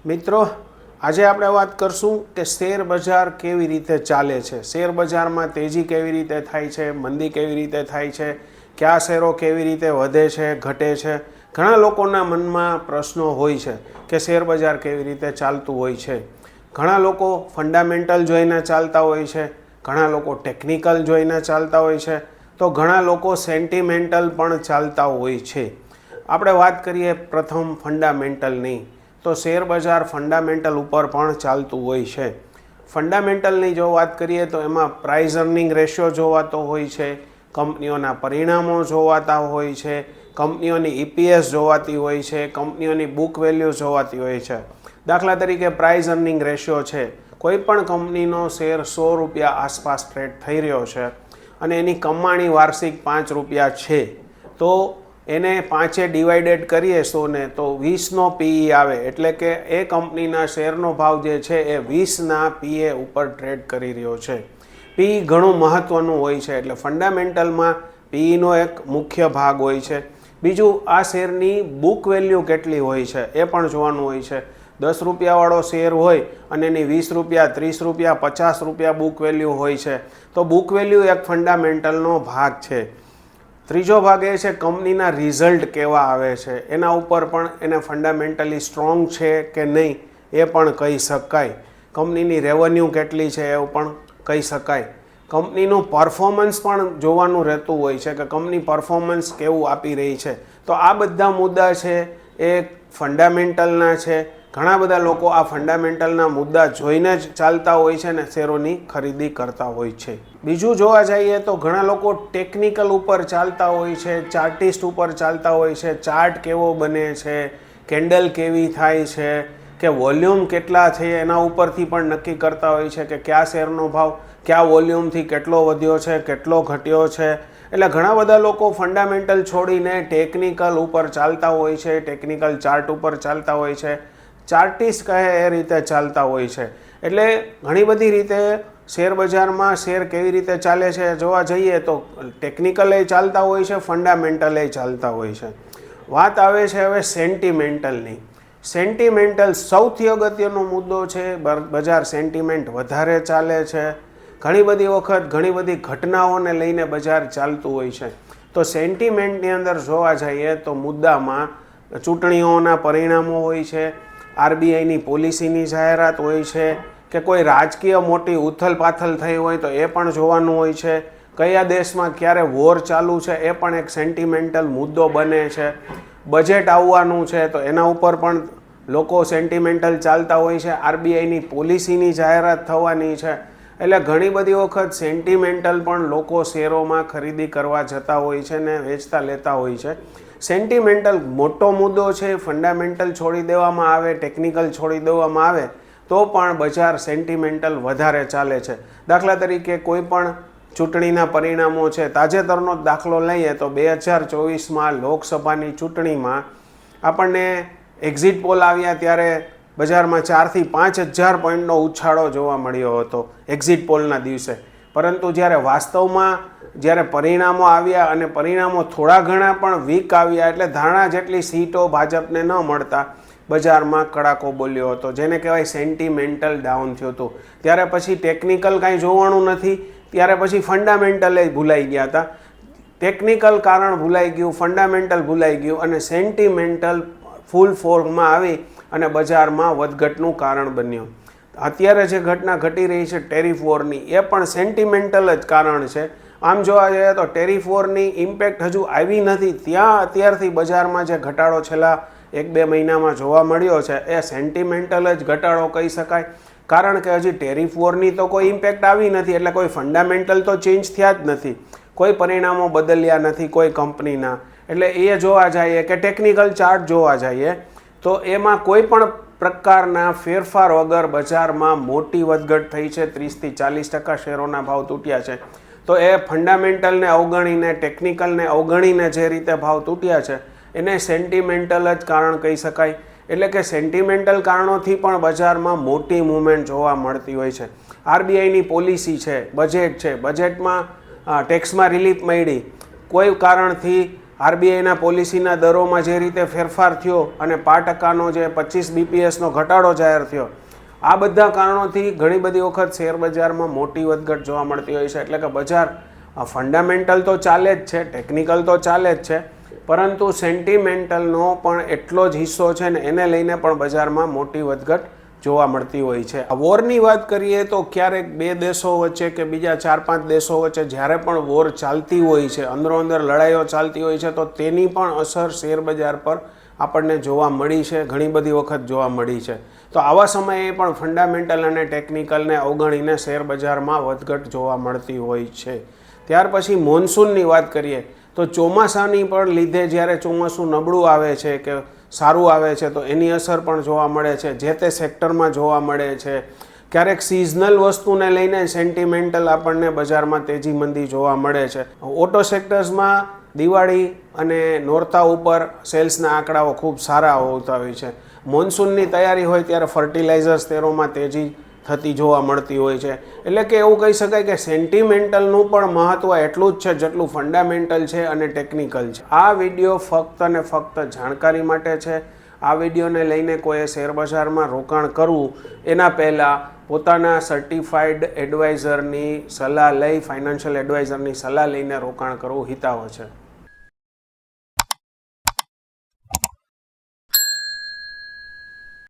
મિત્રો, આજે આપણે વાત કરશું કે શેર બજાર કેવી રીતે ચાલે છે, શેર બજારમાં તેજી કેવી રીતે થાય છે, મંદી કેવી રીતે થાય છે, કયા શેરો કેવી રીતે વધે છે, ઘટે છે. ઘણા લોકોના મનમાં પ્રશ્નો હોય છે કે શેર બજાર કેવી રીતે ચાલતું હોય છે. ઘણા લોકો ફંડામેન્ટલ જોઈને ચાલતા હોય છે, ઘણા લોકો ટેકનિકલ જોઈને ચાલતા હોય છે, તો ઘણા લોકો સેન્ટિમેન્ટલ પણ ચાલતા હોય છે. આપણે વાત કરીએ પ્રથમ ફંડામેન્ટલની, તો શેર બજાર ફંડામેન્ટલ ઉપર પણ ચાલતું હોય છે. ફંડામેન્ટલની જો વાત કરીએ તો એમાં પ્રાઇસ અર્નિંગ રેશિયો જોવાતો હોય છે, કંપનીઓના પરિણામો જોવાતા હોય છે, કંપનીઓની ઈપીએસ જોવાતી હોય છે, કંપનીઓની બુક વેલ્યુ જોવાતી હોય છે. દાખલા તરીકે પ્રાઇસ અર્નિંગ રેશિયો છે, કોઈ પણ કંપનીનો શેર 100 રૂપિયા આસપાસ ટ્રેડ થઈ રહ્યો છે અને એની કમાણી વાર્ષિક 5 રૂપિયા છે, તો એને 5 ડિવાઇડેડ કરીએ 100ને તો 20નો પીઈ આવે, એટલે કે એ કંપનીના શેરનો ભાવ જે છે એ 20ના પીએ ઉપર ટ્રેડ કરી રહ્યો છે. પીઈ ઘણું મહત્ત્વનું હોય છે, એટલે ફંડામેન્ટલમાં પીઈનો એક મુખ્ય ભાગ હોય છે. બીજું, આ શેરની બુક વેલ્યુ કેટલી હોય છે એ પણ જોવાનું હોય છે. 10 રૂપિયાવાળો શેર હોય અને એની 20 રૂપિયા, 30 રૂપિયા, 50 રૂપિયા બુક વેલ્યુ હોય છે, તો બુક વેલ્યુ એક ફંડામેન્ટલનો ભાગ છે. ત્રીજો ભાગ એ છે કંપનીના રિઝલ્ટ કેવા આવે છે, એના ઉપર પણ એને ફંડામેન્ટલી સ્ટ્રોંગ છે કે નહીં એ પણ કહી શકાય. કંપનીની રેવન્યુ કેટલી છે એવું પણ કહી શકાય. કંપનીનું પરફોર્મન્સ પણ જોવાનું રહેતું હોય છે કે કંપની પરફોર્મન્સ કેવું આપી રહી છે. તો આ બધા મુદ્દા છે એ ફંડામેન્ટલના છે. ઘણા બધા લોકો આ ફંડામેન્ટલના મુદ્દા જોઈને જ ચાલતા હોય છે ને શેરોની ખરીદી કરતા હોય છે. બીજું જોવા જઈએ તો ઘણા લોકો ટેકનિકલ ઉપર ચાલતા હોય છે, ચાર્ટિસ્ટ ઉપર ચાલતા હોય છે. ચાર્ટ કેવો બને છે, કેન્ડલ કેવી થાય છે, કે વોલ્યુમ કેટલા છે એના ઉપરથી પણ નક્કી કરતા હોય છે કે કયા શેરનો ભાવ કયા વોલ્યુમથી કેટલો વધ્યો છે, કેટલો ઘટ્યો છે. એટલે ઘણા બધા લોકો ફંડામેન્ટલ છોડીને ટેકનિકલ ઉપર ચાલતા હોય છે, ટેકનિકલ ચાર્ટ ઉપર ચાલતા હોય છે, ચાર્ટિસ્ટ કહે એ રીતે ચાલતા હોય છે. એટલે ઘણી બધી રીતે શેર બજારમાં શેર કેવી રીતે ચાલે છે જોવા જઈએ તો ટેકનિકલે ચાલતા હોય છે, ફંડામેન્ટલે ચાલતા હોય છે. વાત આવે છે હવે સેન્ટિમેન્ટલની. સેન્ટિમેન્ટલ સૌથી અગત્યનો મુદ્દો છે. બજાર સેન્ટિમેન્ટ વધારે ચાલે છે. ઘણી બધી વખત ઘણી બધી ઘટનાઓને લઈને બજાર ચાલતું હોય છે. તો સેન્ટિમેન્ટની અંદર જોવા જઈએ તો મુદ્દામાં ચૂંટણીઓના પરિણામો હોય છે, આરબીઆઈની પોલિસીની જાહેરાત હોય છે, કે કોઈ રાજકીય મોટી ઉથલપાથલ થઈ હોય તો એ પણ જોવાનું હોય છે, કયા દેશમાં ક્યારે વોર ચાલુ છે એ પણ એક સેન્ટિમેન્ટલ મુદ્દો બને છે, બજેટ આવવાનું છે તો એના ઉપર પણ લોકો સેન્ટિમેન્ટલ ચાલતા હોય છે, આરબીઆઈની પોલિસીની જાહેરાત થવાની છે. એટલે ઘણી બધી વખત સેન્ટિમેન્ટલ પણ લોકો શેરોમાં ખરીદી કરવા જતા હોય છે ને વેચતા લેતા હોય છે. સેન્ટિમેન્ટલ મોટો મુદ્દો છે. ફંડામેન્ટલ છોડી દેવામાં આવે, ટેકનિકલ છોડી દેવામાં આવે તો પણ બજાર સેન્ટિમેન્ટલ વધારે ચાલે છે. દાખલા તરીકે કોઈ પણ ચૂંટણીના પરિણામો છે, તાજેતરનો જ દાખલો લઈએ તો 2024માં લોકસભાની ચૂંટણીમાં આપણને એક્ઝિટ પોલ આવ્યા ત્યારે બજારમાં 4,000 થી 5,000 પોઈન્ટનો ઉછાળો જોવા મળ્યો હતો એક્ઝિટ પોલના દિવસે. પરંતુ જ્યારે વાસ્તવમાં જ્યારે પરિણામો આવ્યા અને પરિણામો થોડા ઘણા પણ વીક આવ્યા, એટલે ધારણા જેટલી સીટો ભાજપને ન મળતા બજારમાં કડાકો બોલ્યો હતો, જેને કહેવાય સેન્ટિમેન્ટલ ડાઉન થયું હતું. ત્યારે પછી ટેકનિકલ કાંઈ જોવાનું નથી, ત્યારે પછી ફંડામેન્ટલે ભૂલાઈ ગયા હતા. ટેકનિકલ કારણ ભૂલાઈ ગયું, ફંડામેન્ટલ ભૂલાઈ ગયું અને સેન્ટિમેન્ટલ ફૂલ ફોર્મમાં આવી અને બજારમાં વધઘટનું કારણ બન્યું. અત્યારે જે ઘટના ઘટી રહી છે ટેરિફ વોરની, એ પણ સેન્ટિમેન્ટલ જ કારણ છે. આમ જોવા જઈએ તો ટેરિફ વોરની ઇમ્પેક્ટ હજુ આવી નથી, ત્યાં અત્યારથી બજારમાં જે ઘટાડો છેલ્લા 1-2 મહિનામાં જોવા મળ્યો છે એ સેન્ટિમેન્ટલ જ ઘટાડો કહી શકાય. કારણ કે હજી ટેરિફ વોરની તો કોઈ ઇમ્પેક્ટ આવી નથી, એટલે કોઈ ફંડામેન્ટલ તો ચેન્જ થયા જ નથી, કોઈ પરિણામો બદલ્યા નથી કોઈ કંપનીના. એટલે એ જોવા જઈએ કે ટેકનિકલ ચાર્ટ જોવા જઈએ તો એમાં કોઈ પણ પ્રકારના ફેરફાર વગર બજારમાં મોટી વધઘટ થઈ છે. 30 થી 40% શેરોના ભાવ તૂટ્યા છે. તો એ ફંડામેન્ટલને અવગણીને, ટેકનિકલને અવગણીને જે રીતે ભાવ તૂટ્યા છે એને સેન્ટિમેન્ટલ જ કારણ કહી શકાય. એટલે કે સેન્ટિમેન્ટલ કારણોથી પણ બજારમાં મોટી મૂવમેન્ટ જોવા મળતી હોય છે. આરબીઆઈની પોલિસી છે, બજેટ છે, બજેટમાં ટેક્સમાં રિલીફ મળી, કોઈ કારણથી આરબીઆઈના પોલિસીના દરોમાં જે રીતે ફેરફાર થયો અને 5%નો જે 25 BPSનો ઘટાડો જાહેર થયો, આ બધા કારણોથી ઘણી બધી વખત શેર બજારમાં મોટી વધઘટ જોવા મળતી હોય છે. એટલે કે બજાર ફંડામેન્ટલ તો ચાલે જ છે, ટેકનિકલ તો ચાલે જ છે, પરંતુ સેન્ટિમેન્ટલનો પણ એટલો જ હિસ્સો છે ને એને લઈને પણ બજારમાં મોટી વધઘટ જોવા મળતી હોય છે. આ વોરની વાત કરીએ તો ક્યારેક બે દેશો વચ્ચે કે બીજા 4-5 દેશો વચ્ચે જ્યારે પણ વોર ચાલતી હોય છે, અંદરો અંદર લડાઈઓ ચાલતી હોય છે, તો તેની પણ અસર શેર બજાર પર આપણને જોવા મળી છે, ઘણી બધી વખત જોવા મળી છે. તો આવા સમયે પણ ફંડામેન્ટલ અને ટેકનિકલને અવગણીને શેર બજારમાં વધઘટ જોવા મળતી હોય છે. ત્યાર પછી મોન્સૂનની વાત કરીએ તો ચોમાસાની પણ લીધે જ્યારે ચોમાસું નબળું આવે છે કે સારું આવે છે તો એની અસર પણ જોવા મળે છે, જે તે સેક્ટરમાં જોવા મળે છે. ક્યારેક સિઝનલ વસ્તુને લઈને સેન્ટિમેન્ટલ આપણને બજારમાં તેજી મંદી જોવા મળે છે. ઓટો સેક્ટર્સમાં દિવાળી અને નોરતા ઉપર સેલ્સના આંકડાઓ ખૂબ સારા હોતા હોય છે. મોન્સૂનની તૈયારી હોય ત્યારે ફર્ટિલાઇઝર્સ તેરોમાં તેજી થતી જોવા મળતી હોય છે. એટલે કે એવું કહી શકાય કે સેન્ટિમેન્ટલનું પણ મહત્ત્વ એટલું જ છે જેટલું ફંડામેન્ટલ છે અને ટેકનિકલ છે. આ વિડીયો ફક્ત અને ફક્ત જાણકારી માટે છે. આ વિડીયોને લઈને કોઈએ શેર બજારમાં રોકાણ કરવું એના પહેલાં પોતાના સર્ટિફાઈડ એડવાઇઝરની સલાહ લઈ, ફાઇનાન્શિયલ એડવાઇઝરની સલાહ લઈને રોકાણ કરવું હિતાવહ છે.